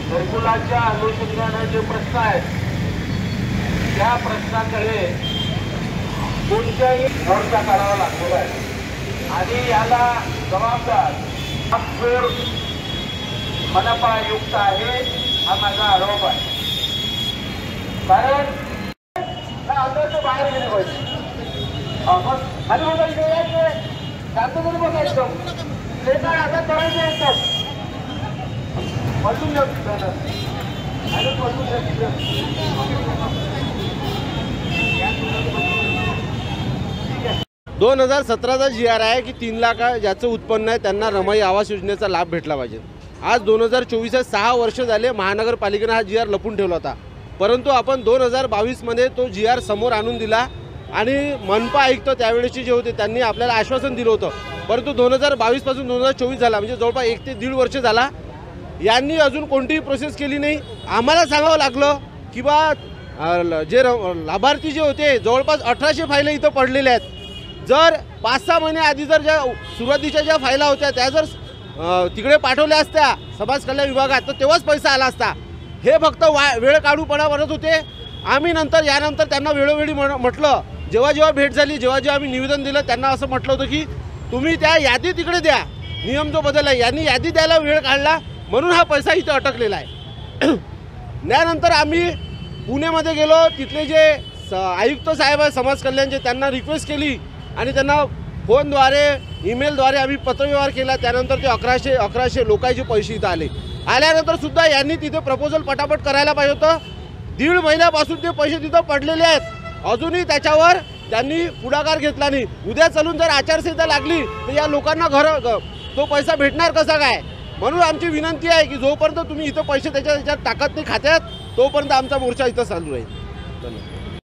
घरकुलाच्या अनुषंगाने जे प्रश्न आहेत त्या प्रश्नाकडे कोणत्याही मोर्चा काढावा लागलेला आहे आणि याला जबाबदार नागपूर मनपा आयुक्त आहे हा माझा आरोप आहे। कारण अंदरचं बाहेर गेले पाहिजे आणि बघा इथे यायचं शांत करून बघायचं ते काय आता करायचं येतं पलटून द्या आणि पलटून द्या 2017चा GR आहे की 3 लाख ज्याचं उत्पन्न आहे त्यांना रमाई आवास योजनेचा लाभ भेटला पाहिजे। आज 2024 आहे, 6 वर्ष झाले महानगरपालिकेने हा GR लपून ठेवला होता, परंतु आपण 2022 मध्ये तो GR समोर आणून दिला आणि मनपा आयुक्त त्यावेळेचे जे होते त्यांनी आपल्याला आश्वासन दिलं होतं, परंतु 2022 पासून 2024 झाला म्हणजे जवळपास 1 ते 1.5 वर्ष झाला, यांनी अजून कोणतीही प्रोसेस केली नाही। आम्हाला सांगावं लागलं की बा जे लाभार्थी जे होते जवळपास 1800 फाईली इथं पडलेल्या आहेत, जर 5-6 महिने आधी जर ज्या सुरुवातीच्या ज्या फायला होत्या त्या जर तिकडे पाठवल्या असत्या समाज कल्याण विभागात तर तेव्हाच पैसा आला असता। हे फक्त वेळ काढूपणा करत होते। आम्ही यानंतर त्यांना वेळोवेळी म्हटलं, जेव्हा भेट झाली, जेव्हा आम्ही निवेदन दिलं त्यांना असं म्हटलं होतं की तुम्ही त्या यादी तिकडे द्या, नियम जो बदलला यांनी यादी द्यायला वेळ काढला म्हणून हा पैसा इथं अटकलेला आहे। त्यानंतर आम्ही पुणेमध्ये गेलो, तिथले जे आयुक्त साहेब आहे समाज कल्याणचे त्यांना रिक्वेस्ट केली आणि त्यांना फोनद्वारे ईमेलद्वारे आम्ही पत्रव्यवहार केला। त्यानंतर ते 1100 लोकांचे पैसे इथं आल्यानंतर सुद्धा यांनी तिथे प्रपोजल पटापट करायला पाहिजे होतं। 1.5 महिन्यापासून ते पैसे तिथं पडलेले आहेत, अजूनही त्याच्यावर त्यांनी पुढाकार घेतला नाही। उद्या चालून जर आचारसंहिता लागली तर या लोकांना तो पैसा भेटणार कसा काय? म्हणून आमची विनंती आहे की जोपर्यंत तुम्ही इथं पैसे त्याच्यात टाकत नाही खात्यात तोपर्यंत आमचा मोर्चा इथं चालू राहील। धन्यवाद।